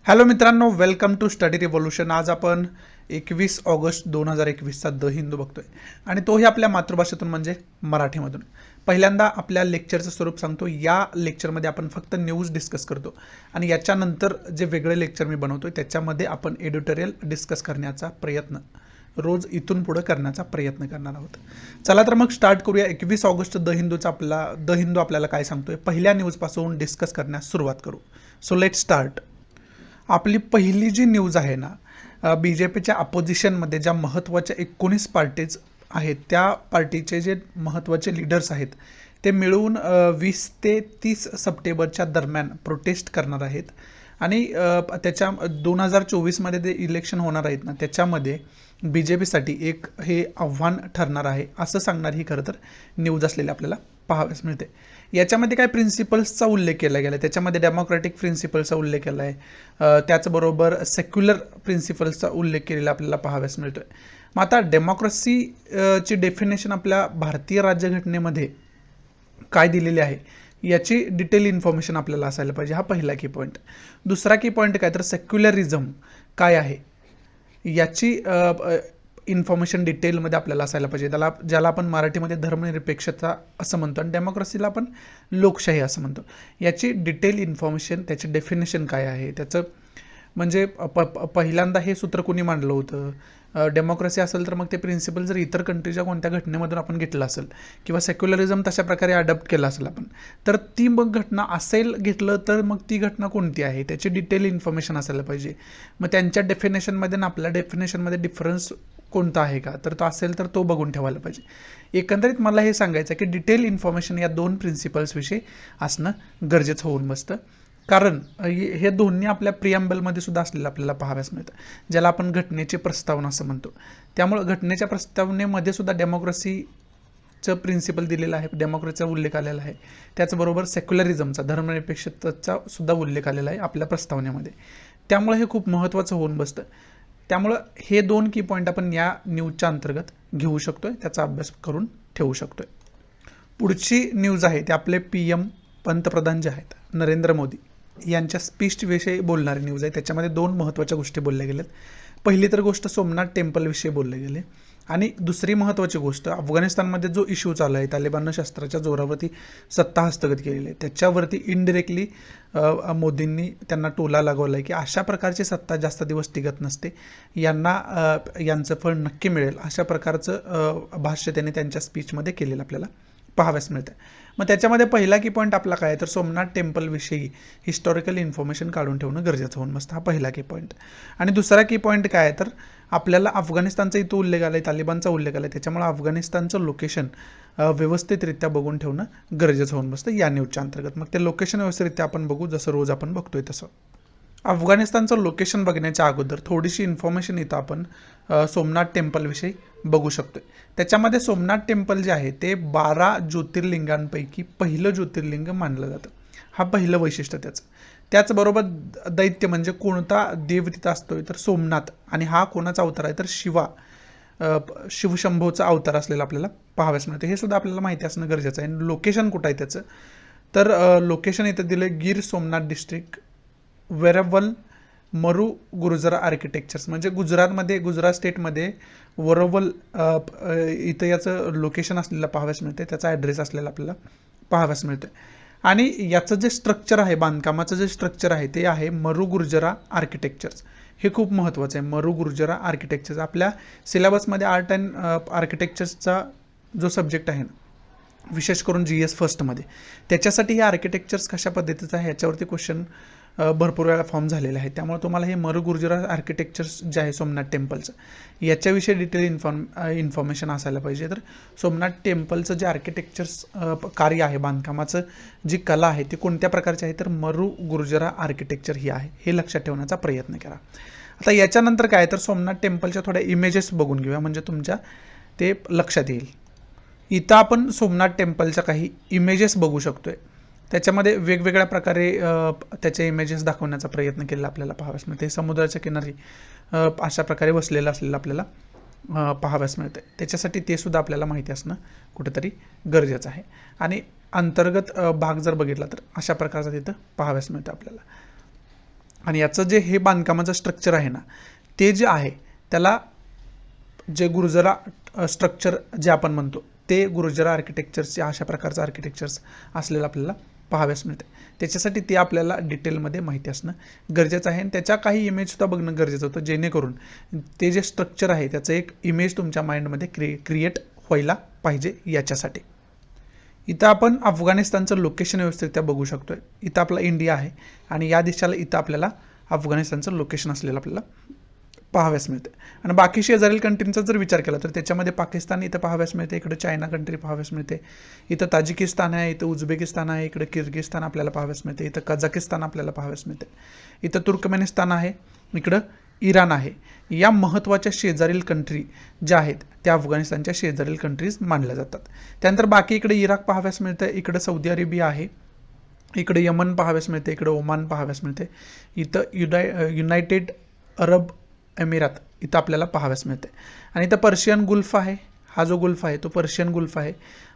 Hello मित्रांनो, welcome to study revolution. आज आपण 21 ऑगस्ट 2021चा द हिंदू बघतोय आणि तोही आपल्या मातृभाषेतून म्हणजे मराठीमधून. पहिल्यांदा आपल्या लेक्चरचं स्वरूप सांगतो. या लेक्चरमध्ये आपण फक्त न्यूज डिस्कस करतो आणि याच्यानंतर जे वेगळे लेक्चर मी बनवतोय त्याच्यामध्ये आपण एडिटोरियल डिस्कस करण्याचा प्रयत्न रोज इथून पुढे करण्याचा प्रयत्न करणार आहोत. चला तर मग स्टार्ट करूया. 21 ऑगस्ट द हिंदू आपल्याला काय सांगतोय, पहिल्या न्यूजपासून डिस्कस करण्यास सुरुवात करू. So let start. आपली पहिली जी न्यूज आहे ना, BJPच्या अपोजिशनमध्ये ज्या महत्त्वाच्या 19 पार्टीज आहेत, त्या पार्टीचे जे महत्त्वाचे लीडर्स आहेत ते मिळून 20 ते 30 सप्टेंबरच्या दरम्यान प्रोटेस्ट करणार आहेत. आणि त्याच्या 2024मध्ये जे इलेक्शन होणार आहेत ना, त्याच्यामध्ये BJPसाठी एक हे आव्हान ठरणार आहे असं सांगणारी ही खरं तर न्यूज असलेली आपल्याला पाहाव्यास मिळते. याच्यामध्ये काय प्रिन्सिपल्सचा उल्लेख केला गेला आहे, त्याच्यामध्ये डेमोक्रॅटिक प्रिन्सिपल्सचा उल्लेख केला आहे, त्याचबरोबर सेक्युलर प्रिन्सिपल्सचा उल्लेख केलेला आपल्याला पाहाव्यास मिळतो आहे. मग आता डेमोक्रेसीची डेफिनेशन आपल्या भारतीय राज्यघटनेमध्ये काय दिलेली आहे याची डिटेल इन्फॉर्मेशन आपल्याला असायला पाहिजे. हा पहिला की पॉईंट. दुसरा की पॉईंट काय तर सेक्युलरिझम काय आहे याची इन्फॉर्मेशन डिटेलमध्ये आपल्याला असायला पाहिजे. ज्याला आपण मराठीमध्ये धर्मनिरपेक्षता असं म्हणतो आणि डेमोक्रेसीला आपण लोकशाही असं म्हणतो. याची डिटेल इन्फॉर्मेशन, त्याची डेफिनेशन काय आहे, त्याचं म्हणजे पहिल्यांदा हे सूत्र कोणी मांडलं होतं. डेमोक्रेसी असेल तर मग ते प्रिन्सिपल जर इतर कंट्रीच्या कोणत्या घटनेमधून आपण घेतलं असेल किंवा सेक्युलरिझम तशा प्रकारे अडॉप्ट केलं असेल आपण, तर ती मग घटना असेल घेतलं तर मग ती घटना कोणती आहे त्याची डिटेल इन्फॉर्मेशन असायला पाहिजे. मग त्यांच्या डेफिनेशनमध्ये आणि आपल्या डेफिनेशनमध्ये डिफरन्स कोणता आहे का, तर तो असेल तर तो बघून ठेवायला पाहिजे. एकंदरीत मला हे सांगायचं आहे की डिटेल इन्फॉर्मेशन या दोन प्रिन्सिपल्सविषयी असणं गरजेचं होऊन बसतं. कारण हे दोन्ही आपल्या प्रिअम्बलमध्ये सुद्धा असलेलं आपल्याला पाहाव्यास मिळतं, ज्याला आपण घटनेची प्रस्तावना असं म्हणतो. त्यामुळं घटनेच्या प्रस्तावनेमध्ये सुद्धा डेमोक्रेसीचं प्रिन्सिपल दिलेलं आहे, डेमोक्रेसीचा उल्लेख आलेला आहे. त्याचबरोबर सेक्युलरिझमचा, धर्मनिरपेक्षतेचा सुद्धा उल्लेख आलेला आहे आपल्या प्रस्तावनेमध्ये. त्यामुळे हे खूप महत्त्वाचं होऊन बसतं. त्यामुळं हे दोन की पॉईंट आपण या न्यूजच्या अंतर्गत घेऊ शकतोय, त्याचा अभ्यास करून ठेवू शकतोय. पुढची न्यूज आहे ते आपले PM पंतप्रधान जे आहेत नरेंद्र मोदी यांच्या स्पीचविषयी बोलणारी न्यूज आहे. त्याच्यामध्ये दोन महत्त्वाच्या गोष्टी बोलल्या गेल्यात. पहिली तर गोष्ट सोमनाथ टेम्पलविषयी बोलले गेले आणि दुसरी महत्त्वाची गोष्ट अफगाणिस्तानमध्ये जो इश्यू चालू आहे, तालिबाननं शस्त्राच्या जोरावरती सत्ता हस्तगत केलेली आहे, त्याच्यावरती इनडिरेक्टली मोदींनी त्यांना टोला लागवला आहे की अशा प्रकारची सत्ता जास्त दिवस टिकत नसते, यांचं फळ नक्की मिळेल, अशा प्रकारचं भाष्य त्यांनी त्यांच्या स्पीचमध्ये केलेलं आपल्याला पाहाव्यास मिळतं. मग त्याच्यामध्ये पहिला की पॉईंट आपला काय तर सोमनाथ टेम्पलविषयी हिस्टॉरिकल इन्फॉर्मेशन काढून ठेवणं गरजेचं होऊन बसतं. हा पहिला की पॉईंट. आणि दुसरा की पॉईंट काय तर आपल्याला अफगाणिस्तानचा इथं उल्लेख आला आहे, तालिबानचा उल्लेख आला आहे, त्याच्यामुळे अफगाणिस्तानचं लोकेशन व्यवस्थितरित्या बघून ठेवणं गरजेचं होऊन बसतं या न्यूजच्या अंतर्गत. मग ते लोकेशन व्यवस्थितरित्या आपण बघू, जसं रोज आपण बघतोय तसं. अफगाणिस्तानचं लोकेशन बघण्याच्या अगोदर थोडीशी इन्फॉर्मेशन इथं आपण सोमनाथ टेम्पलविषयी बघू शकतो. त्याच्यामध्ये सोमनाथ टेम्पल जे आहे ते 12 ज्योतिर्लिंगांपैकी पहिलं ज्योतिर्लिंग मानलं जातं. हा पहिलं वैशिष्ट्य त्याचं. त्याचबरोबर दैत्य म्हणजे कोणता देव तिथं असतोय तर सोमनाथ, आणि हा कोणाचा अवतार आहे तर शिवशंभोचा अवतार असलेला आपल्याला पाहाव्यास मिळतं. हे सुद्धा आपल्याला माहिती असणं गरजेचं आहे. लोकेशन कुठं आहे त्याचं तर लोकेशन इथं दिलं गिर सोमनाथ डिस्ट्रिक्ट, वेरवल मरू गुर्जरा आर्किटेक्चर्स, म्हणजे गुजरात स्टेटमध्ये वरवल इथं याचं लोकेशन असलेलं पाहाव्यास मिळते, त्याचा ॲड्रेस असलेला आपल्याला पाहाव्यास मिळतं. आणि याचं जे स्ट्रक्चर आहे, बांधकामाचं जे स्ट्रक्चर आहे ते आहे मरू गुर्जरा आर्किटेक्चर्स. हे खूप महत्त्वाचं आहे. मरू गुर्जरा आर्किटेक्चर्स आपल्या सिलेबसमध्ये आर्ट अँड आर्किटेक्चर्सचा जो सब्जेक्ट आहे ना, विशेष करून GS फर्स्टमध्ये, त्याच्यासाठी हे आर्किटेक्चर्स कशा पद्धतीचं आहे याच्यावरती क्वेश्चन भरपूर वेळा फॉर्म झालेला आहे. त्यामुळे तुम्हाला हे मरू गुर्जरा आर्किटेक्चर्स जे आहे सोमनाथ टेम्पलचं, याच्याविषयी डिटेल इन्फॉर्मेशन असायला पाहिजे. तर सोमनाथ टेम्पलचं जे आर्किटेक्चर्स कार्य आहे, बांधकामाचं जी कला आहे ती कोणत्या प्रकारची आहे तर मरू गुर्जरा आर्किटेक्चर ही आहे, हे लक्षात ठेवण्याचा प्रयत्न करा. आता याच्यानंतर काय तर सोमनाथ टेम्पलच्या थोड्या इमेजेस बघून घेऊया, म्हणजे तुमच्या ते लक्षात येईल. इथं आपण सोमनाथ टेम्पलच्या काही इमेजेस बघू शकतोय. त्याच्यामध्ये वेगवेगळ्या प्रकारे त्याचे इमेजेस दाखवण्याचा प्रयत्न केला आपल्याला पाहाव्यास मिळते. समुद्राच्या किनारी अशा प्रकारे बसलेलं असलेलं आपल्याला पाहाव्यास मिळतं. त्याच्यासाठी ते सुद्धा आपल्याला माहिती असणं कुठेतरी गरजेचं आहे. आणि अंतर्गत भाग जर बघितला तर अशा प्रकारचा तिथं पाहाव्यास मिळतं आपल्याला. आणि याचं जे हे बांधकामाचं स्ट्रक्चर आहे ना, ते जे आहे त्याला जे गुर्जरा स्ट्रक्चर जे आपण म्हणतो ते गुर्जरा आर्किटेक्चरचे अशा प्रकारचं आर्किटेक्चर्स असलेलं आपल्याला पाहाव्यास मिळते. त्याच्यासाठी ते आपल्याला डिटेलमध्ये माहिती असणं गरजेचं आहे आणि त्याच्या काही इमेजसुद्धा बघणं गरजेचं होतं, जेणेकरून ते जे स्ट्रक्चर आहे त्याचं एक इमेज तुमच्या माइंडमध्ये क्रिएट व्हायला पाहिजे याच्यासाठी. इथं आपण अफगाणिस्तानचं लोकेशन व्यवस्थितरित्या बघू शकतो आहे. इथं आपला इंडिया आहे आणि या देशाला इथं आपल्याला अफगाणिस्तानचं लोकेशन असलेलं आपल्याला पाहाव्यास मिळते. आणि बाकी शेजारील कंट्रींचा जर विचार केला तर त्याच्यामध्ये पाकिस्तान इथं पाहाव्यास मिळते, इकडे चायना कंट्री पाहाव्यास मिळते, इथं ताजिकिस्तान आहे, इथं उझबेकिस्तान आहे, इकडे किर्गिस्तान आपल्याला पाहाव्यास मिळते, इथं कझाकिस्तान आपल्याला पाहाव्यास मिळते, इथं तुर्कमेनिस्तान आहे, इकडं इराण आहे. या महत्त्वाच्या शेजारील कंट्री ज्या आहेत त्या अफगाणिस्तानच्या शेजारील कंट्रीज मानल्या जातात. त्यानंतर बाकी इकडे इराक पाहाव्यास मिळतं, इकडं सौदी अरेबिया आहे, इकडे यमन पाहाव्यास मिळते, इकडे ओमान पाहाव्यास मिळते, इथं युनायटेड अरब एमिरात इथं आपल्याला पाहाव्यास मिळते. आणि इथं पर्शियन गुल्फ आहे, हा जो गुल्फ आहे तो पर्शियन गुल्फ आहे.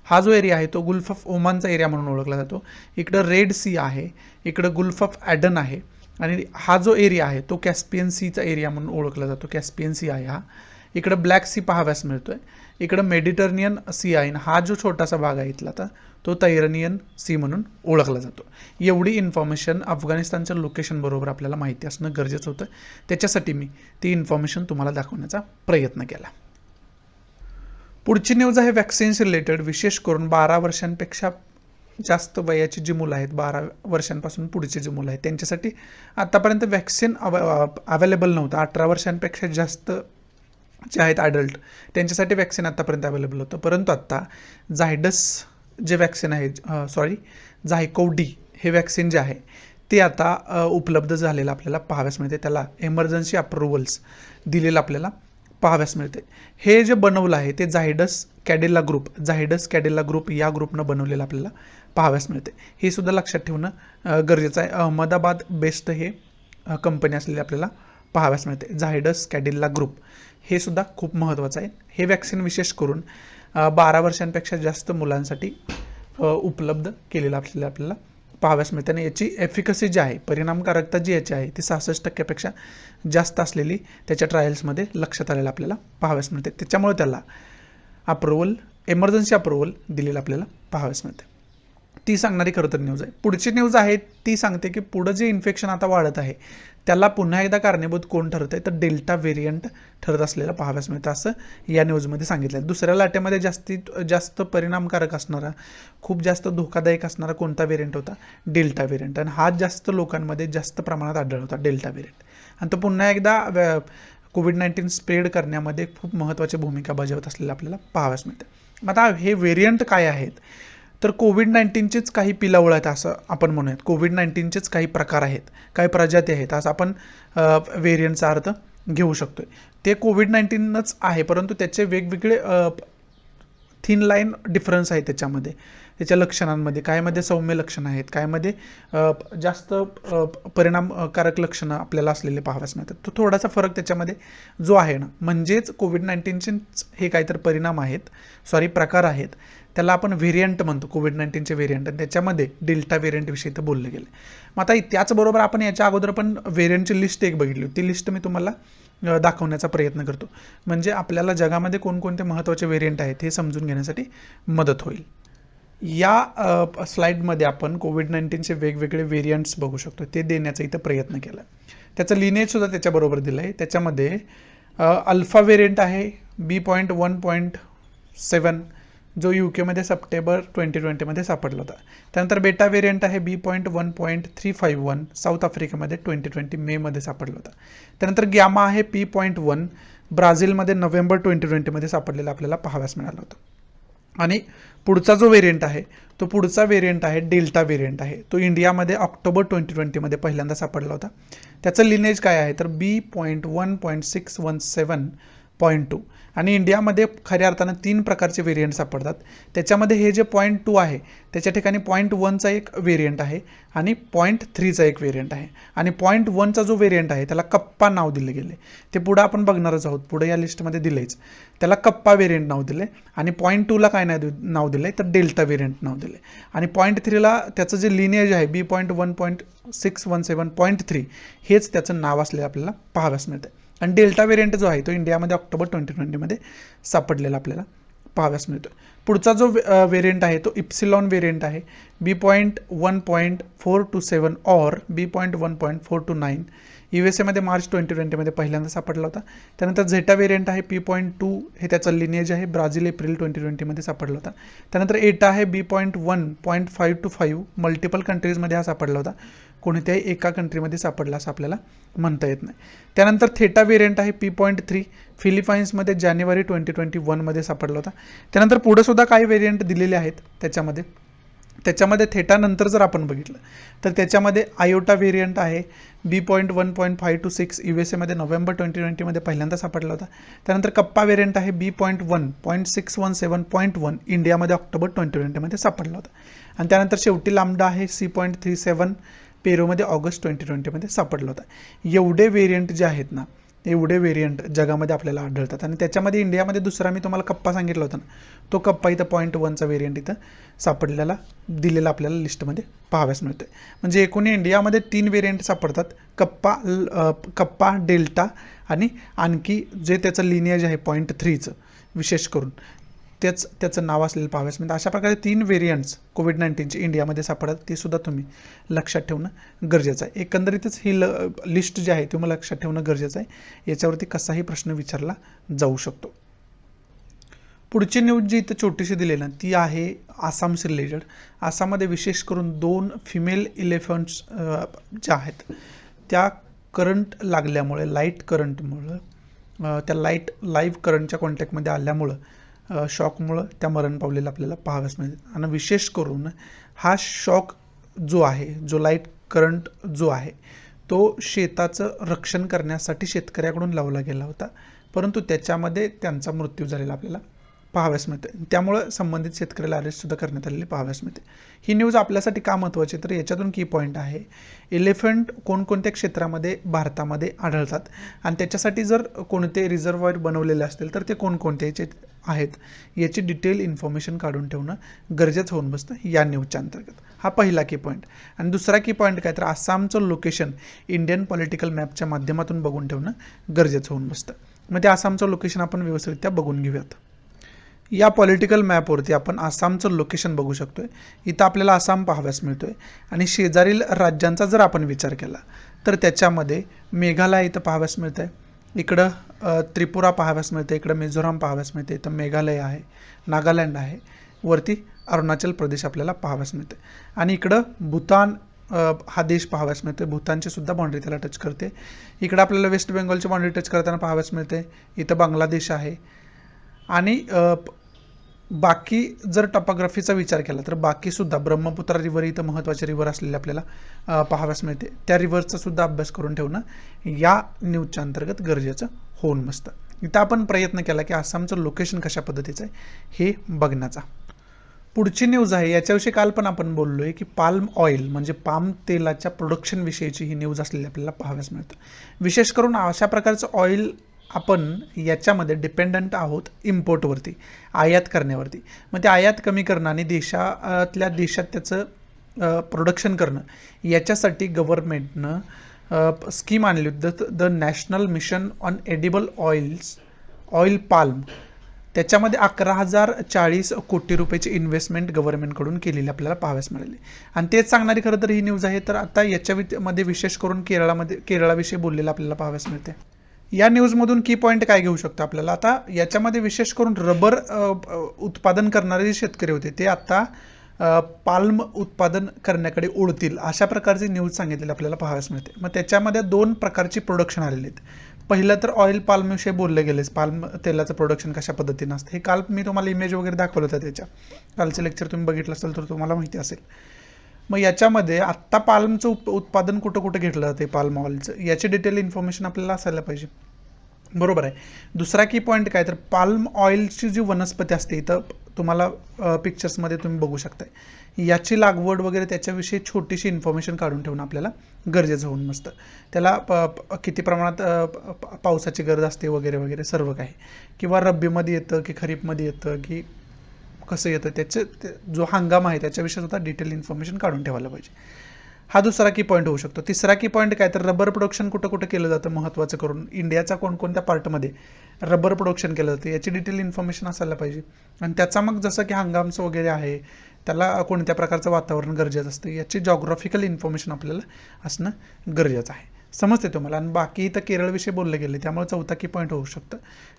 हा जो एरिया आहे तो गुल्फ ऑफ ओमानचा एरिया म्हणून ओळखला जातो. इकडं रेड सी आहे, इकडं गुल्फ ऑफ ॲडन आहे आणि हा जो एरिया आहे तो कॅस्पियन सीचा एरिया म्हणून ओळखला जातो. कॅस्पियन सी आहे हा. इकडं ब्लॅक सी पाहाव्यास मिळतोय, इकडं मेडिटरेनियन सी आहे. हा जो छोटासा भाग आहे इथला तो तैरनियन सी म्हणून ओळखला जातो. एवढी इन्फॉर्मेशन अफगाणिस्तानच्या लोकेशन बरोबर आपल्याला माहिती असणं गरजेचं होतं. त्याच्यासाठी मी ती इन्फॉर्मेशन तुम्हाला दाखवण्याचा प्रयत्न केला. पुढची न्यूज आहे वॅक्सिन्स रिलेटेड, विशेष करून 12 वर्षांपेक्षा जास्त वयाची जी मुलं आहेत, 12 वर्षांपासून पुढची जी मुलं आहेत त्यांच्यासाठी आतापर्यंत वॅक्सिन अवेलेबल नव्हतं. 18 वर्षांपेक्षा जास्त जे आहेत ॲडल्ट त्यांच्यासाठी वॅक्सिन आत्तापर्यंत अवेलेबल होतं. परंतु आत्ता झायडस जे वॅक्सिन आहे, झायकोव्ह-डी हे वॅक्सिन जे आहे ते आता उपलब्ध झालेलं आपल्याला पाहाव्यास मिळते. त्याला एमर्जन्सी अप्रुव्हल्स दिलेलं आपल्याला पाहाव्यास मिळते. हे जे बनवलं आहे ते झायडस कॅडिला ग्रुप या ग्रुपनं बनवलेलं आपल्याला पाहाव्यास मिळते. हे सुद्धा लक्षात ठेवणं गरजेचं आहे. अहमदाबाद बेस्ड हे कंपनी असलेली आपल्याला पाहाव्यास मिळते. झायडस कॅडिला ग्रुप हे सुद्धा खूप महत्त्वाचं आहे. हे वॅक्सिन विशेष करून 12 वर्षांपेक्षा जास्त मुलांसाठी उपलब्ध केलेलं आपल्याला पाहाव्यास मिळते. आणि याची एफिकसी जी आहे, परिणामकारकता जी याची आहे ती 66% जास्त असलेली त्याच्या ट्रायल्समध्ये लक्षात आलेलं आपल्याला पाहाव्यास मिळते. त्याच्यामुळे त्याला एमर्जन्सी अप्रुव्हल दिलेलं आपल्याला पाहाव्यास मिळते. ती सांगणारी खरं तर न्यूज आहे. पुढची न्यूज आहे ती सांगते की पुढं जे इन्फेक्शन आता वाढत आहे त्याला पुन्हा एकदा कारणीभूत कोण ठरत आहे तर डेल्टा व्हेरियंट ठरत असलेलं पाहाव्यास मिळतं, असं या न्यूजमध्ये सांगितलं आहे. दुसऱ्या लाटेमध्ये जास्तीत जास्त परिणामकारक असणारा, खूप जास्त धोकादायक असणारा कोणता व्हेरियंट होता? Delta variant. आणि हा जास्त लोकांमध्ये जास्त प्रमाणात आढळला होता डेल्टा व्हेरियंट. आणि तो पुन्हा एकदा कोविड-19 स्प्रेड करण्यामध्ये खूप महत्त्वाची भूमिका बजावत असलेलं आपल्याला पाहाव्यास मिळतं. आता हे व्हेरियंट काय आहेत तर कोविड-19चेच काही पिलावळ आहेत असं आपण म्हणूयात. कोविड-19चेच काही प्रकार आहेत, काही प्रजाती आहेत असं आपण व्हेरियंटचा अर्थ घेऊ शकतो. ते कोविड-19च आहे, परंतु त्याचे वेगवेगळे थिन लाईन डिफरन्स आहे त्याच्यामध्ये, त्याच्या लक्षणांमध्ये. कायमध्ये सौम्य लक्षणं आहेत, कायमध्ये जास्त परिणामकारक लक्षणं आपल्याला असलेले पाहाव्यास मिळतात. तो थोडासा फरक त्याच्यामध्ये जो आहे ना, म्हणजेच कोविड-19चे हे काहीतरी प्रकार आहेत, त्याला आपण व्हेरियंट म्हणतो, कोविड-19चे व्हेरियंट. आणि त्याच्यामध्ये डेल्टा व्हेरियंटविषयी तर बोललं गेलं. मग आता त्याचबरोबर आपण याच्या अगोदर पण व्हेरियंटची लिस्ट एक बघितली होती. ती लिस्ट मी तुम्हाला दाखवण्याचा प्रयत्न करतो, म्हणजे आपल्याला जगामध्ये कोणकोणते महत्त्वाचे व्हेरियंट आहेत हे समजून घेण्यासाठी मदत होईल. या स्लाईडमध्ये आपण कोविड-19चे वेगवेगळे व्हेरियंट्स बघू शकतो, ते देण्याचा इथं प्रयत्न केला. त्याचं लिनेजसुद्धा त्याच्याबरोबर दिलं आहे. त्याच्यामध्ये अल्फा व्हेरियंट आहे B.1.7 जो UK सप्टेंबर 2020 सापडला होता. त्यानंतर बेटा व्हेरियंट आहे B.1.351 साऊथ आफ्रिकेमध्ये 2020 मेमध्ये सापडला होता. त्यानंतर गॅमा आहे P.1 ब्राझीलमध्ये नोव्हेंबर 2020 सापडलेला आपल्याला पाहाव्यास मिळाला होता. आणि पुढचा जो व्हेरियंट आहे तो पुढचा व्हेरियंट आहे डेल्टा व्हेरियंट आहे. तो इंडियामध्ये ऑक्टोबर 2020 पहिल्यांदा सापडला होता. त्याचं लिनेज काय आहे तर B.1.617 0.2 आणि इंडियामध्ये खऱ्या अर्थानं 3 प्रकारचे व्हेरियंट सापडतात. त्याच्यामध्ये हे जे 0.2 आहे त्याच्या ठिकाणी 0.1चा एक व्हेरियंट आहे आणि 0.3चा एक व्हेरियंट आहे आणि 0.1चा जो व्हेरियंट आहे त्याला कप्पा नाव दिले गेले. ते पुढे आपण बघणारच आहोत, पुढे या लिस्टमध्ये दिलेच. त्याला कप्पा व्हेरियंट नाव दिले आणि 0.2ला काय नाव दिले तर डेल्टा व्हेरियंट नाव दिले आणि 0.3ला त्याचं जे लिनिएज आहे B.1.617.3 हेच त्याचं नाव असलेलं आपल्याला पाहाव्यास मिळतं. आणि डेल्टा व्हेरियंट जो आहे तो इंडियामध्ये ऑक्टोबर 2020मध्ये सापडलेला आपल्याला पाहाव्यास मिळतो. पुढचा जो व्हेरियंट आहे तो इप्सिलॉन व्हेरियंट आहे B.1.427 और B.1.429 USA मार्च 2020मध्ये पहिल्यांदा सापडला होता. त्यानंतर झेटा व्हेरियंट आहे P.2 हे त्याचं लिनिएज आहे, ब्राझील एप्रिल 2020मध्ये सापडला होता. त्यानंतर एटा आहे B.1.525 मल्टिपल कंट्रीजमध्ये हा सापडला होता, कोणत्याही एका कंट्रीमध्ये सापडला असं आपल्याला म्हणता येत नाही. त्यानंतर थेटा व्हेरियंट आहे P.3 फिलिपाईन्समध्ये जानेवारी 2021मध्ये सापडला होता. त्यानंतर पुढे सुद्धा काही व्हेरियंट दिलेले आहेत त्याच्यामध्ये थेटानंतर जर आपण बघितलं तर त्याच्यामध्ये आयोटा व्हेरियंट आहे B.1.526 USA नोव्हेंबर 2020मध्ये पहिल्यांदा सापडला होता. त्यानंतर कप्पा व्हेरियंट आहे B.1.617.1 इंडियामध्ये ऑक्टोबर 2020मध्ये सापडला होता. आणि त्यानंतर शेवटी लांबडा आहे C.37 पेरूमध्ये ऑगस्ट 2020मध्ये सापडला होता. एवढे व्हेरियंट जे आहेत ना, एवढे व्हेरियंट जगामध्ये आपल्याला आढळतात आणि त्याच्यामध्ये इंडियामध्ये दुसरा मी तुम्हाला कप्पा सांगितला होता ना, तो कप्पा इथं 0.1चा व्हेरियंट इथं सापडलेला दिलेला आपल्याला लिस्टमध्ये पाहाव्यास मिळतोय. म्हणजे एकूण इंडियामध्ये 3 व्हेरियंट सापडतात, कप्पा डेल्टा आणि आणखी जे त्याचं लिनिएज आहे 0.3चं विशेष करून त्याचं नाव असलेलं पाहाव्यास मिळतं. अशा प्रकारे 3 व्हेरियंट्स कोविड-19चे इंडियामध्ये सापडतात, ते सुद्धा तुम्ही लक्षात ठेवणं गरजेचं आहे. एकंदरीतच ही लिस्ट जी आहे ती मला लक्षात ठेवणं गरजेचं आहे. याच्यावरती कसाही प्रश्न विचारला जाऊ शकतो. पुढची न्यूज जी इथं छोटीशी दिली ना ती आहे आसामशी रिलेटेड. आसाममध्ये विशेष करून 2 फिमेल इलेफंट्स ज्या आहेत त्या करंट लागल्यामुळे, लाईट करंटमुळं, त्या लाईव्ह करंटच्या कॉन्टॅक्टमध्ये आल्यामुळं शॉकमुळं त्या मरण पावलेलं आपल्याला पाहाव्यास मिळते. आणि विशेष करून हा शॉक जो आहे, जो लाईट करंट जो आहे तो शेताचं रक्षण करण्यासाठी शेतकऱ्याकडून लावला गेला होता, परंतु त्याच्यामध्ये त्यांचा मृत्यू झालेला आपल्याला पाहाव्यास मिळते. त्यामुळं संबंधित शेतकऱ्याला अरेस्टसुद्धा करण्यात आलेली पाहाव्यास मिळते. ही न्यूज आपल्यासाठी का महत्त्वाची तर याच्यातून की पॉईंट आहे, एलिफंट कोणकोणत्या क्षेत्रामध्ये भारतामध्ये आढळतात आणि त्याच्यासाठी जर कोणते रिझर्वॉयर बनवलेले असतील तर ते कोणकोणत्याचे आहेत याची डिटेल इन्फॉर्मेशन काढून ठेवणं गरजेचं होऊन बसतं या न्यूजच्या अंतर्गत. हा पहिला की पॉईंट. आणि दुसरा की पॉईंट काय तर आसामचं लोकेशन इंडियन पॉलिटिकल मॅपच्या माध्यमातून बघून ठेवणं गरजेचं होऊन बसतं. मग ते आसामचं लोकेशन आपण व्यवस्थितरित्या बघून घेऊयात. या पॉलिटिकल मॅपवरती आपण आसामचं लोकेशन बघू शकतोय. इथं आपल्याला आसाम पाहाव्यास मिळतोय आणि शेजारील राज्यांचा जर आपण विचार केला तर त्याच्यामध्ये मेघालय इथं पाहाव्यास मिळतंय, इकडं त्रिपुरा पाहाव्यास मिळते, इकडं मिझोराम पाहाव्यास मिळते, इथं मेघालय आहे, नागालँड आहे, वरती अरुणाचल प्रदेश आपल्याला पाहाव्यास मिळते आणि इकडं भूतान हा देश पाहाव्यास मिळते. भूतानची सुद्धा बाउंड्री त्याला टच करते. इकडं आपल्याला वेस्ट बेंगॉलची बाउंड्री टच करताना पाहाव्यास मिळते. इथं बांगलादेश आहे आणि बाकी जर टॉपोग्राफीचा विचार केला तर बाकीसुद्धा ब्रह्मपुत्रा रिव्हर इथं महत्त्वाचे रिव्हर असलेले आपल्याला पाहाव्यास मिळते. त्या रिव्हरचा सुद्धा अभ्यास करून ठेवणं या न्यूजच्या अंतर्गत गरजेचं होऊन बसतं. इथं आपण प्रयत्न केला की आसामचं लोकेशन कशा पद्धतीचं आहे हे बघण्याचा. पुढची न्यूज आहे याच्याविषयी काल पण आपण बोललो आहे की पाल्म ऑइल म्हणजे पाम तेलाच्या प्रोडक्शनविषयीची ही न्यूज असलेली आपल्याला पाहाव्यास मिळतं. विशेष करून अशा प्रकारचं ऑइल आपण याच्यामध्ये डिपेंडंट आहोत इम्पोर्टवरती, आयात करण्यावरती. मग ते आयात कमी करणं आणि देशातल्या देशात त्याचं प्रोडक्शन करणं याच्यासाठी गव्हर्नमेंटनं स्कीम आणली होती, the national mission on edible oil palm. त्याच्यामध्ये 11,040 कोटी रुपयाची इन्व्हेस्टमेंट गव्हर्नमेंटकडून केलेली आपल्याला पाहाव्यास मिळाली. आणि तेच सांगणारी खरं तर ही न्यूज आहे. तर आता याच्यामध्ये विशेष करून केरळाविषयी बोललेलं आपल्याला पाहाव्यास मिळते. या न्यूजमधून की पॉईंट काय घेऊ शकतो आपल्याला, आता याच्यामध्ये विशेष करून रबर उत्पादन करणारे जे शेतकरी होते ते आता पाल्म उत्पादन करण्याकडे ओढतील अशा प्रकारची न्यूज सांगितलेली आपल्याला पाहाव्यास मिळते. मग त्याच्यामध्ये 2 प्रकारची प्रोडक्शन आलेली आहेत. पहिलं तर ऑइल पाल्मविषयी बोलले गेलेच, पाल्म तेलाचं प्रोडक्शन कशा पद्धतीनं असतं हे काल मी तुम्हाला इमेज वगैरे दाखवलं होतं. त्याच्या कालचं लेक्चर तुम्ही बघितलं असेल तर तुम्हाला माहिती असेल. मग याच्यामध्ये आत्ता पाल्मचं उत्पादन कुठं कुठं घेतलं जाते, पाल्म ऑइलचं याची डिटेल इन्फॉर्मेशन आपल्याला असायला पाहिजे. बरोबर आहे. दुसरा की पॉईंट काय तर पाल्म ऑइलची जी वनस्पती असते इथं तुम्हाला पिक्चर्समध्ये तुम्ही बघू शकताय. याची लागवड वगैरे त्याच्याविषयी छोटीशी इन्फॉर्मेशन काढून ठेवणं आपल्याला गरजेचं होऊन बसतं. त्याला किती प्रमाणात पावसाची गरज असते वगैरे वगैरे सर्व काही, किंवा रब्बीमध्ये येतं की खरीपमध्ये येतं की कसं येतं जो हंगाम आहे त्याच्याविषयी सुद्धा डिटेल इन्फॉर्मेशन काढून ठेवायला पाहिजे. हा दुसरा की पॉईंट होऊ शकतो. तिसरा की पॉईंट काय तर रबर प्रोडक्शन कुठं कुठं केलं जातं महत्त्वाचं करून, इंडियाचा कोणकोणत्या पार्टमध्ये रबर प्रोडक्शन केलं जातं याची डिटेल इन्फॉर्मेशन असायला पाहिजे. आणि त्याचा मग जसं की हंगामचं वगैरे आहे त्याला कोणत्या प्रकारचं वातावरण गरजेचं असतं याची जॉग्राफिकल इन्फॉर्मेशन आपल्याला असणं गरजेचं आहे. समजते तुम्हाला. आणि बाकी इथं केरळविषयी बोलले गेले त्यामुळे चौथा की पॉईंट होऊ शकतं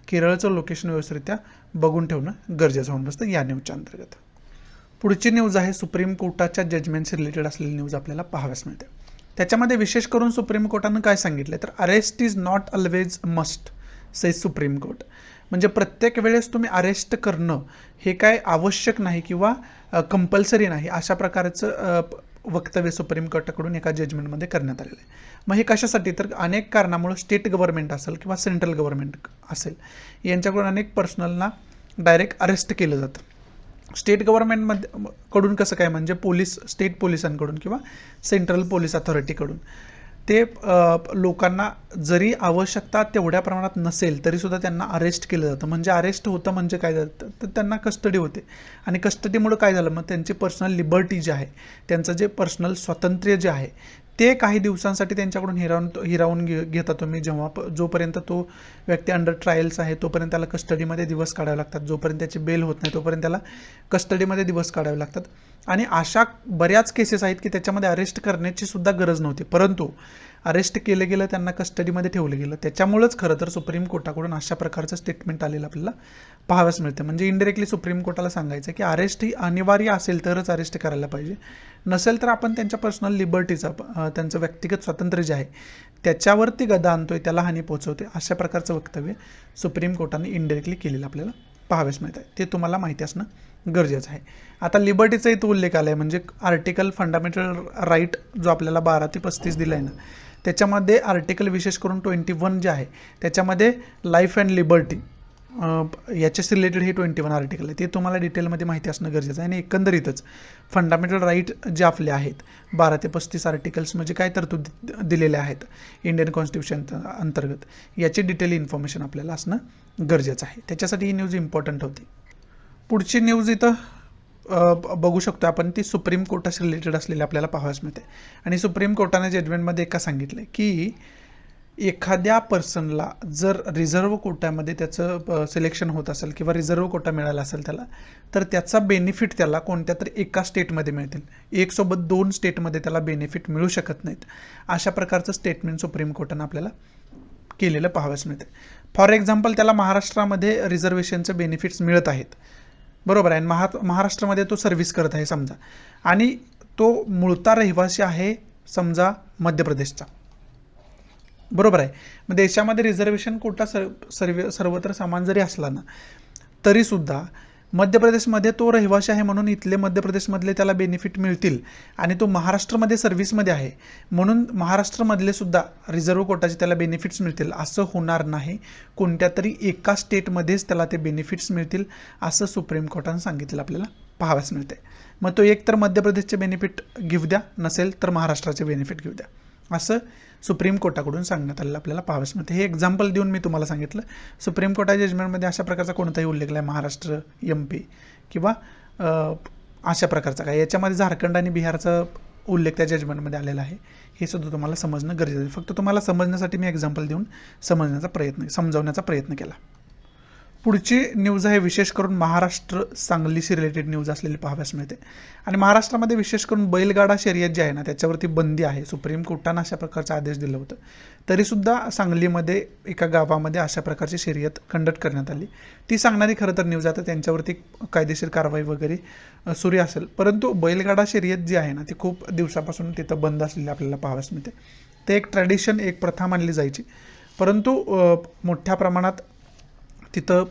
केरळचं लोकेशन व्यवस्थितरित्या बघून ठेवणं गरजेचं होऊन बसतं या न्यूजच्या अंतर्गत. पुढची न्यूज आहे सुप्रीम कोर्टाच्या जजमेंटशी रिलेटेड असलेली न्यूज आपल्याला पाहाव्यास मिळते. त्याच्यामध्ये विशेष करून सुप्रीम कोर्टानं काय सांगितलं तर arrest is not always must say supreme court. म्हणजे प्रत्येक वेळेस तुम्ही अरेस्ट करणं हे काय आवश्यक नाही किंवा कंपल्सरी नाही अशा प्रकारचं वक्तव्य सुप्रीम कोर्टाकडून एका जजमेंटमध्ये करण्यात आलेलं आहे. मग हे कशासाठी तर अनेक कारणामुळे स्टेट गव्हर्नमेंट असेल किंवा सेंट्रल गव्हर्नमेंट असेल यांच्याकडून अनेक पर्सनलना डायरेक्ट अरेस्ट केलं जातं. स्टेट गव्हर्नमेंटमध्ये कडून कसं काय म्हणजे स्टेट पोलिसांकडून किंवा सेंट्रल पोलीस अथॉरिटीकडून ते लोकांना जरी आवश्यकता तेवढ्या प्रमाणात नसेल तरीसुद्धा त्यांना अरेस्ट केलं जातं. म्हणजे अरेस्ट होतं म्हणजे काय जातं तर त्यांना कस्टडी होते आणि कस्टडीमुळे काय झालं मग त्यांची पर्सनल लिबर्टी जी आहे त्यांचं जे पर्सनल स्वातंत्र्य जे आहे ते काही दिवसांसाठी त्यांच्याकडून हिरावून घेता तुम्ही. जोपर्यंत तो व्यक्ती अंडर ट्रायल्स आहे तोपर्यंत त्याला कस्टडीमध्ये दिवस काढावे लागतात. जोपर्यंत त्याची बेल होत नाही तोपर्यंत त्याला कस्टडीमध्ये दिवस काढावे लागतात. आणि अशा बऱ्याच केसेस आहेत की त्याच्यामध्ये अरेस्ट करण्याची सुद्धा गरज नव्हती परंतु अरेस्ट केलं गेलं त्यांना कस्टडीमध्ये ठेवलं गेलं. त्याच्यामुळेच खरं तर सुप्रीम कोर्टाकडून अशा प्रकारचं स्टेटमेंट आलेलं आपल्याला पाहाव्यास मिळतं. म्हणजे इनडिरेक्टली सुप्रीम कोर्टाला सांगायचं की अरेस्ट ही अनिवार्य असेल तरच अरेस्ट करायला पाहिजे, नसेल तर आपण त्यांच्या पर्सनल लिबर्टीचा त्यांचं व्यक्तिगत स्वातंत्र्य जे आहे त्याच्यावरती गदा आणतोय त्याला हानी पोहोचवते अशा प्रकारचं वक्तव्य सुप्रीम कोर्टाने इनडिरेक्टली केलेलं आपल्याला पाहाव्यास मिळत आहे. ते तुम्हाला माहिती असणं गरजेचं आहे. आता लिबर्टीचा इथं उल्लेख आला आहे म्हणजे आर्टिकल फंडामेंटल राईट जो आपल्याला 12 ते 35 दिला आहे ना त्याच्यामध्ये आर्टिकल विशेष करून 21 जे आहे त्याच्यामध्ये लाईफ अँड लिबर्टी याच्याशी रिलेटेड हे 21 आर्टिकल आहे ते तुम्हाला डिटेलमध्ये माहिती असणं गरजेचं आहे. आणि एकंदरीतच फंडामेंटल राईट जे आपले आहेत 12 ते 35 आर्टिकल्स म्हणजे काय तरतूद दिलेले आहेत इंडियन कॉन्स्टिट्यूशन अंतर्गत याची डिटेल इन्फॉर्मेशन आपल्याला असणं गरजेचं आहे. त्याच्यासाठी ही न्यूज इम्पॉर्टंट होती. पुढची न्यूज इथं बघू शकतो आपण ती सुप्रीम कोर्टाशी रिलेटेड असलेली आपल्याला पाहावयास मिळते. आणि सुप्रीम कोर्टाने जजमेंटमध्ये एका सांगितलं की एखाद्या पर्सनला जर रिझर्व्ह कोट्यामध्ये त्याचं सिलेक्शन होत असेल किंवा रिझर्व्ह कोटा मिळाला असेल त्याला तर त्याचा बेनिफिट त्याला कोणत्या तरी एका स्टेटमध्ये मिळतील. एक सोबत 2 स्टेटमध्ये त्याला बेनिफिट मिळू शकत नाहीत अशा प्रकारचं स्टेटमेंट सुप्रीम कोर्टानं आपल्याला केलेलं पाहावयास मिळते. फॉर एक्झाम्पल त्याला महाराष्ट्रामध्ये रिझर्वेशनचे बेनिफिट्स मिळत आहेत बरोबर आहे. महाराष्ट्रामध्ये तो सर्व्हिस करत आहे समजा आणि तो मूळता रहिवासी आहे समजा मध्य प्रदेशचा बरोबर आहे. मग देशामध्ये रिझर्वेशन कोटा सर्वत्र समान जरी असला ना तरीसुद्धा मध्य प्रदेशमध्ये तो रहिवासी आहे म्हणून इथले मध्य प्रदेशमधले त्याला बेनिफिट मिळतील आणि तो महाराष्ट्रामध्ये सर्व्हिसमध्ये आहे म्हणून महाराष्ट्रामधले सुद्धा रिझर्व्ह कोटाचे त्याला बेनिफिट्स मिळतील असं होणार नाही. कोणत्या तरी एका स्टेटमध्येच त्याला ते बेनिफिट्स मिळतील असं सुप्रीम कोर्टानं सांगितलं आपल्याला पाहाव्यास मिळते. मग तो एक तर मध्य प्रदेशचे बेनिफिट घेऊ द्या नसेल तर महाराष्ट्राचे बेनिफिट घेऊ द्या असं सुप्रीम कोर्टाकडून सांगण्यात आलेलं आपल्याला पाहावयास मिळते. हे एक्झाम्पल देऊन मी तुम्हाला सांगितलं. सुप्रीम कोर्टाच्या जजमेंटमध्ये अशा प्रकारचा कोणताही उल्लेख नाही महाराष्ट्र MP किंवा अशा प्रकारचा काय. याच्यामध्ये झारखंड आणि बिहारचा उल्लेख त्या जजमेंटमध्ये आलेला आहे. हे सुद्धा तुम्हाला समजणं गरजेचं आहे. फक्त तुम्हाला समजण्यासाठी मी एक्झाम्पल देऊन समजावण्याचा प्रयत्न केला. पुढची न्यूज आहे विशेष करून महाराष्ट्र सांगलीशी रिलेटेड न्यूज असलेली पाहाव्यास मिळते. आणि महाराष्ट्रामध्ये विशेष करून बैलगाडा शर्यत जी आहे ना त्याच्यावरती बंदी आहे. सुप्रीम कोर्टानं अशा प्रकारचा आदेश दिला होता तरीसुद्धा सांगलीमध्ये एका गावामध्ये अशा प्रकारची शर्यत कंडक्ट करण्यात आली. ती सांगणारी खरं तर न्यूज आता त्यांच्यावरती कायदेशीर कारवाई वगैरे सुरू असेल परंतु बैलगाडा शर्यत जी आहे ना ती खूप दिवसापासून तिथं बंद असलेली आपल्याला पाहाव्यास मिळते. ते एक ट्रॅडिशन एक प्रथा मानली जायची परंतु मोठ्या प्रमाणात तिथं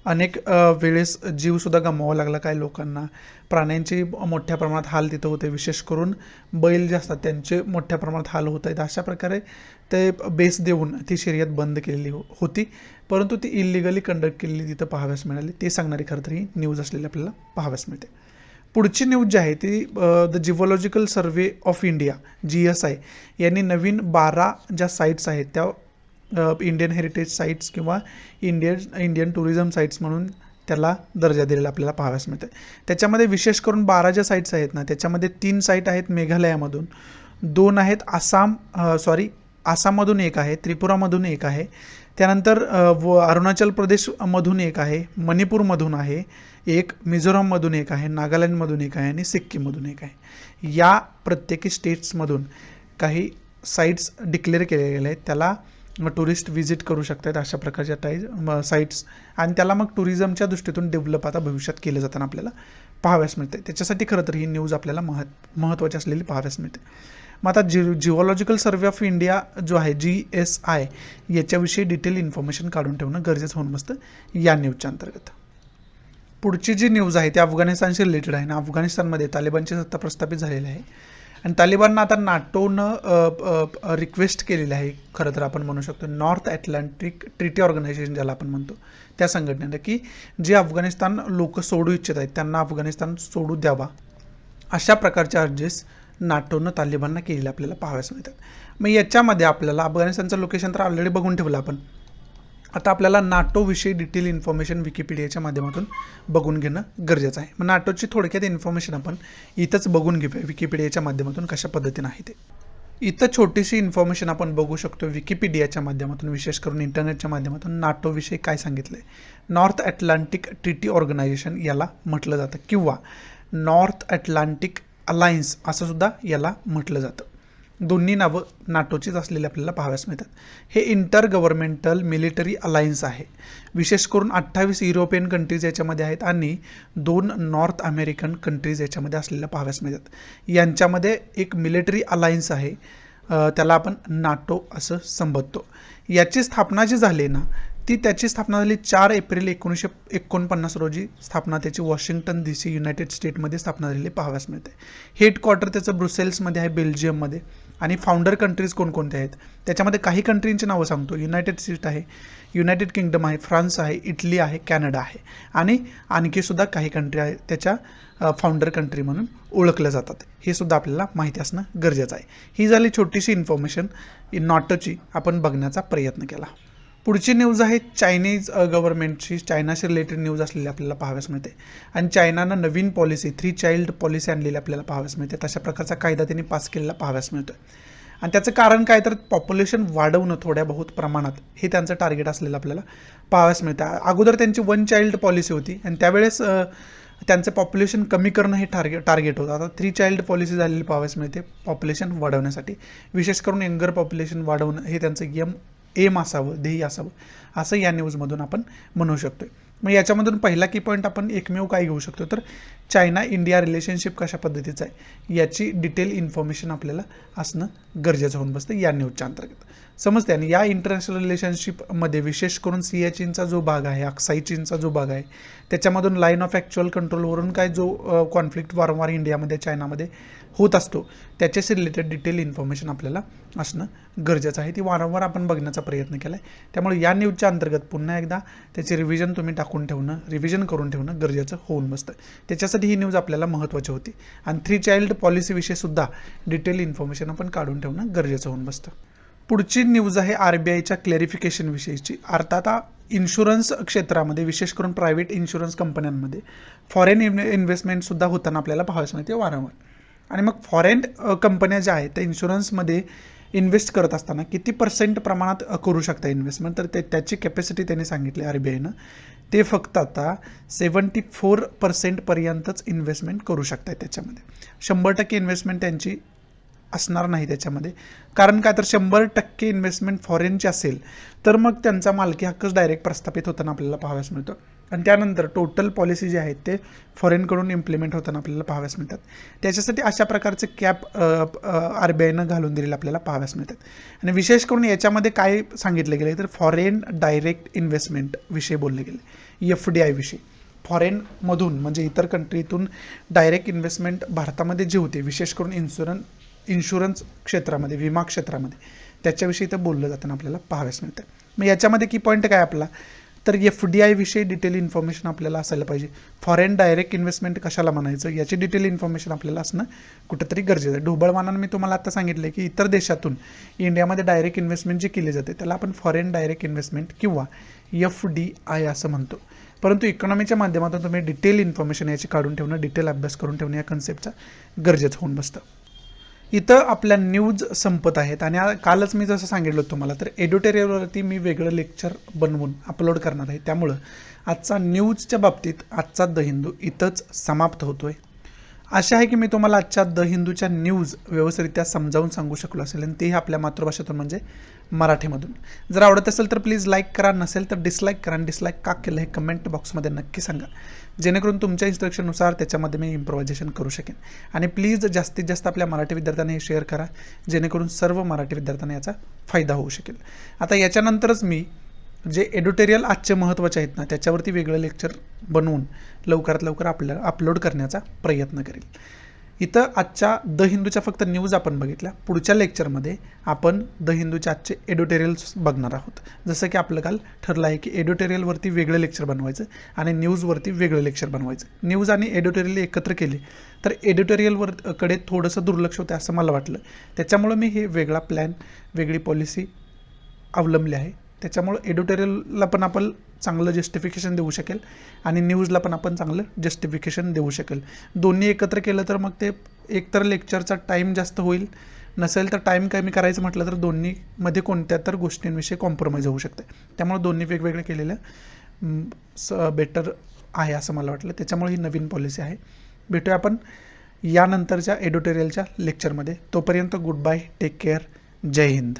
अनेक वेळेस जीवसुद्धा गमवावा लागला काही लोकांना. प्राण्यांचे मोठ्या प्रमाणात हाल तिथं होते, विशेष करून बैल जे असतात त्यांचे मोठ्या प्रमाणात हाल होत आहेत. अशा प्रकारे ते बेस देऊन ती शर्यत बंद केलेली होती, परंतु ती इलिगली कंडक्ट केलेली तिथं पाहाव्यास मिळाली. ते सांगणारी खरं तर ही न्यूज असलेली आपल्याला पाहाव्यास मिळते. पुढची न्यूज जी आहे ती the geological survey of India GSI यांनी नवीन 12 ज्या साईट्स आहेत त्या इंडियन हेरिटेज साईट्स किंवा इंडियन टुरिझम साईट्स म्हणून त्याला दर्जा दिलेला आपल्याला पाहाव्यास मिळते. त्याच्यामध्ये विशेष करून 12 ज्या साईट्स आहेत ना, त्याच्यामध्ये 3 साईट आहेत मेघालयामधून, 2 आहेत आसाममधून एक आहे, त्रिपुरामधून एक आहे, त्यानंतर अरुणाचल प्रदेशमधून एक आहे, मणिपूरमधून आहे एक, मिझोराममधून एक आहे, नागालँडमधून एक आहे आणि सिक्कीममधून एक आहे. या प्रत्येकी स्टेट्समधून काही साईट्स डिक्लेअर केलेल्या गेल्या आहेत. त्याला टुरिस्ट व्हिजिट करू शकतात अशा प्रकारच्या साईट्स, आणि त्याला मग टुरिझमच्या दृष्टीतून डेव्हलप आता भविष्यात केलं जाताना आपल्याला पाहाव्यास मिळते. त्याच्यासाठी खरं तर ही न्यूज आपल्याला महत्त्वाची असलेली पाहाव्यास मिळते. मग आता जिओलॉजिकल सर्वे ऑफ इंडिया जो आहे GSI याच्याविषयी डिटेल इन्फॉर्मेशन काढून ठेवणं गरजेचं होऊन बसतं या न्यूजच्या अंतर्गत. पुढची जी न्यूज आहे ती अफगाणिस्तानशी रिलेटेड आहे ना. अफगाणिस्तानमध्ये तालिबानची सत्ता प्रस्थापित झालेली आहे आणि तालिबाननं आता नाटोनं रिक्वेस्ट केलेली आहे, खरं तर आपण म्हणू शकतो नॉर्थ अटलांटिक ट्रिटी ऑर्गनायझेशन ज्याला आपण म्हणतो त्या संघटनेनं, की जे अफगाणिस्तान लोक सोडू इच्छित आहेत त्यांना अफगाणिस्तान सोडू द्यावा, अशा प्रकारचे अर्जेस नाटोनं तालिबानला केलेले आपल्याला पाहाव्यास मिळतात. मग याच्यामध्ये आपल्याला अफगाणिस्तानचं लोकेशन तर ऑलरेडी बघून ठेवलं आपण. आता आपल्याला नाटोविषयी डिटेल इन्फॉर्मेशन विकिपीडियाच्या माध्यमातून बघून घेणं गरजेचं आहे. मग नाटोची थोडक्यात इन्फॉर्मेशन आपण इथंच बघून घेऊया विकिपीडियाच्या माध्यमातून कशा पद्धतीनं आहे ते. इथं छोटीशी इन्फॉर्मेशन आपण बघू शकतो विकिपीडियाच्या माध्यमातून, विशेष करून इंटरनेटच्या माध्यमातून नाटोविषयी काय सांगितलं आहे. नॉर्थ अटलांटिक ट्रिटी ऑर्गनायझेशन याला म्हटलं जातं किंवा नॉर्थ अटलांटिक अलायन्स असं सुद्धा याला म्हटलं जातं. दोन्ही नावं नाटोचीच असलेली आपल्याला पाहाव्यास मिळतात. हे इंटर गव्हर्नमेंटल मिलिटरी अलायन्स आहे. विशेष करून 28 युरोपियन कंट्रीज याच्यामध्ये आहेत आणि 2 नॉर्थ अमेरिकन कंट्रीज याच्यामध्ये असलेल्या पाहाव्यास मिळतात. यांच्यामध्ये एक मिलिटरी अलायन्स आहे, त्याला आपण नाटो असं संबोधतो. याची स्थापना जी झाली ना, त्याची स्थापना झाली 4 एप्रिल 1949 रोजी. स्थापना त्याची वॉशिंग्टन DC युनायटेड स्टेटमध्ये स्थापना झालेली पाहाव्यास मिळते. हेडक्वार्टर त्याचं ब्रुसेल्समध्ये आहे, बेल्जियममध्ये. आणि फाउंडर कंट्रीज कोणकोणते आहेत त्याच्यामध्ये काही कंट्रींची नावं सांगतो. युनायटेड स्टेट आहे, युनायटेड किंगडम आहे, फ्रान्स आहे, इटली आहे, कॅनडा आहे आणि आणखी सुद्धा काही कंट्री आहेत त्याच्या फाउंडर कंट्री म्हणून ओळखल्या जातात. हे सुद्धा आपल्याला माहिती असणं गरजेचं आहे. ही झाली छोटीशी इन्फॉर्मेशन नाटोची आपण बघण्याचा प्रयत्न केला. पुढची न्यूज आहे चायनीज गव्हर्नमेंटची, चायनाशी रिलेटेड न्यूज असलेली आपल्याला पाहाव्यास मिळते. आणि चायनानं नवीन पॉलिसी 3 चाइल्ड पॉलिसी आणलेली आपल्याला पाहाव्यास मिळते. तशा प्रकारचा कायदा त्यांनी पास केलेला पाहाव्यास मिळतोय. आणि त्याचं कारण काय तर पॉप्युलेशन वाढवणं थोड्या बहुत प्रमाणात, हे त्यांचं टार्गेट असलेलं आपल्याला पाहाव्यास मिळतं. अगोदर त्यांची 1 चाइल्ड पॉलिसी होती आणि त्यावेळेस त्यांचं पॉप्युलेशन कमी करणं हे टार्गेट होतं. आता 3 चाइल्ड पॉलिसी झालेली पाहाव्यास मिळते पॉप्युलेशन वाढवण्यासाठी. विशेष करून यंगर पॉप्युलेशन वाढवणं हे त्यांचं एम असावं, ध्येय असावं, असं या न्यूजमधून आपण म्हणू शकतो. मग याच्यामधून पहिला की पॉईंट आपण एकमेव काय घेऊ शकतो तर चायना इंडिया रिलेशनशिप कशा पद्धतीचं आहे याची डिटेल इन्फॉर्मेशन आपल्याला असणं गरजेचं होऊन बसतं या न्यूजच्या अंतर्गत. समजते. आणि या इंटरनॅशनल रिलेशनशिपमध्ये विशेष करून सियाचीनचा जो भाग आहे, अक्साई चीनचा जो भाग आहे, त्याच्यामधून लाईन ऑफ ॲक्च्युअल कंट्रोलवरून काय जो कॉन्फ्लिक्ट वारंवार इंडियामध्ये चायनामध्ये होत असतो त्याच्याशी रिलेटेड डिटेल इन्फॉर्मेशन आपल्याला असणं गरजेचं आहे. ती वारंवार आपण बघण्याचा प्रयत्न केला आहे. त्यामुळे या न्यूजच्या अंतर्गत पुन्हा एकदा त्याची रिव्हिजन तुम्ही रिव्हिजन करून ठेवणं गरजेचं होऊन बसतं. त्याच्यासाठी ही न्यूज आपल्याला महत्त्वाची होती. आणि 3 चाइल्ड पॉलिसीविषयी सुद्धा डिटेल इन्फॉर्मेशन आपण काढून ठेवणं गरजेचं होऊन बसतं. पुढची न्यूज आहे RBIच्या क्लॅरिफिकेशन विषयीची. अर्थात इन्शुरन्स क्षेत्रामध्ये विशेष करून प्रायव्हेट इन्शुरन्स कंपन्यांमध्ये फॉरेन इन्व्हेस्टमेंटसुद्धा होताना आपल्याला पाहावयास मिळते वारंवार. आणि मग फॉरेन कंपन्या ज्या आहेत त्या इन्शुरन्समध्ये इन्व्हेस्ट करत असताना किती % प्रमाणात करू शकता इन्व्हेस्टमेंट, तर त्याची कॅपॅसिटी त्यांनी सांगितली RBIनं. ते फक्त आता 74% पर्यंतच इन्व्हेस्टमेंट करू शकतात. त्याच्यामध्ये 100% इन्व्हेस्टमेंट त्यांची असणार नाही त्याच्यामध्ये. कारण काय तर 100% इन्व्हेस्टमेंट फॉरेनची असेल तर मग त्यांचा मालकी हक्कच डायरेक्ट प्रस्थापित होताना आपल्याला पाहाव्यास मिळतो आणि त्यानंतर टोटल पॉलिसी जे आहेत ते फॉरेनकडून इम्प्लिमेंट होताना आपल्याला पाहाव्यास मिळतात. त्याच्यासाठी अशा प्रकारचे कॅप RBIनं घालून दिलेले आपल्याला पाहाव्यास मिळतात. आणि विशेष करून याच्यामध्ये काय सांगितलं गेलं तर फॉरेन डायरेक्ट इन्व्हेस्टमेंट विषयी बोलले गेले, FDI विषयी. फॉरेनमधून म्हणजे इतर कंट्रीतून डायरेक्ट इन्व्हेस्टमेंट भारतामध्ये जे होते विशेष करून इन्शुरन्स क्षेत्रामध्ये, विमा क्षेत्रामध्ये, त्याच्याविषयी तर बोललं जाताना आपल्याला पाहाव्यास मिळतं. मग याच्यामध्ये की पॉईंट काय आपला तर FDI विषयी डिटेल इन्फॉर्मेशन आपल्याला असायला पाहिजे. फॉरेन डायरेक्ट इन्व्हेस्टमेंट कशाला म्हणायचं याची डिटेल इन्फॉर्मेशन आपल्याला असणं कुठेतरी गरजेचं आहे. ढोबळमानानं मी तुम्हाला आता सांगितलं की इतर देशातून इंडियामध्ये डायरेक्ट इन्व्हेस्टमेंट जे केली जाते त्याला आपण फॉरेन डायरेक्ट इन्व्हेस्टमेंट किंवा FDI असं म्हणतो. परंतु इकॉनॉमीच्या माध्यमातून तुम्ही डिटेल इन्फॉर्मेशन याची काढून ठेवणं, डिटेल अभ्यास करून ठेवणं या कन्सेप्टचा गरजेचं होऊन बसतं. इथं आपल्या न्यूज संपत आहेत आणि कालच मी जसं सांगितलं होतं तुम्हाला तर एडिटोरियलवरती मी वेगळं लेक्चर बनवून अपलोड करणार आहे. त्यामुळं आजचा न्यूजच्या बाबतीत आजचा द हिंदू इथंच समाप्त होतो आहे. आशा आहे की मी तुम्हाला आजच्या द हिंदूच्या न्यूज व्यवस्थितरित्या समजावून सांगू शकलो असेल आणि तेही आपल्या मातृभाषेतून म्हणजे मराठीमधून. जर आवडत असेल तर प्लीज लाईक करा, नसेल तर डिसलाईक करा आणि डिसलाईक का केलं हे कमेंट बॉक्समध्ये नक्की सांगा, जेणेकरून तुमच्या इन्स्ट्रक्शननुसार त्याच्यामध्ये मी इम्प्रोव्हायझेशन करू शकेन. आणि प्लीज जास्तीत जास्त आपल्या मराठी विद्यार्थ्यांना हे शेअर करा, जेणेकरून सर्व मराठी विद्यार्थ्यांना याचा फायदा होऊ शकेल. आता याच्यानंतरच मी जे एडिटोरियल आजचे महत्त्वाचे आहेत ना त्याच्यावरती वेगळं लेक्चर बनवून लवकरात लवकर आपल्याला अपलोड करण्याचा प्रयत्न करेल. इथं आजच्या द हिंदूच्या फक्त न्यूज आपण बघितल्या. पुढच्या लेक्चरमध्ये आपण द हिंदूच्या आजचे एडिटोरियल्स बघणार आहोत. जसं की आपलं काल ठरलं आहे की एडिटोरियलवरती वेगळं लेक्चर बनवायचं आणि न्यूजवरती वेगळं लेक्चर बनवायचं. न्यूज आणि एडिटोरियल एकत्र केले तर एडिटोरियलकडे थोडंसं दुर्लक्ष होतं असं मला वाटलं. त्याच्यामुळं मी हे वेगळा प्लॅन, वेगळी पॉलिसी अवलंबली आहे. त्याच्यामुळं एडिटोरियलला पण आपण चांगलं जस्टिफिकेशन देऊ शकेल आणि न्यूजला पण आपण चांगलं जस्टिफिकेशन देऊ शकेल. दोन्ही एकत्र केलं तर मग ते एकतर लेक्चरचा टाईम जास्त होईल, नसेल तर टाईम कमी करायचं म्हटलं तर दोन्हीमध्ये कोणत्या तर गोष्टींविषयी कॉम्प्रोमाइज होऊ शकते. त्यामुळे दोन्ही वेगवेगळे केलेलं बेटर आहे असं मला वाटलं. त्याच्यामुळे ही नवीन पॉलिसी आहे. भेटूया आपण यानंतरच्या एडिटोरियलच्या लेक्चरमध्ये. तोपर्यंत गुड बाय, टेक केअर, जय हिंद.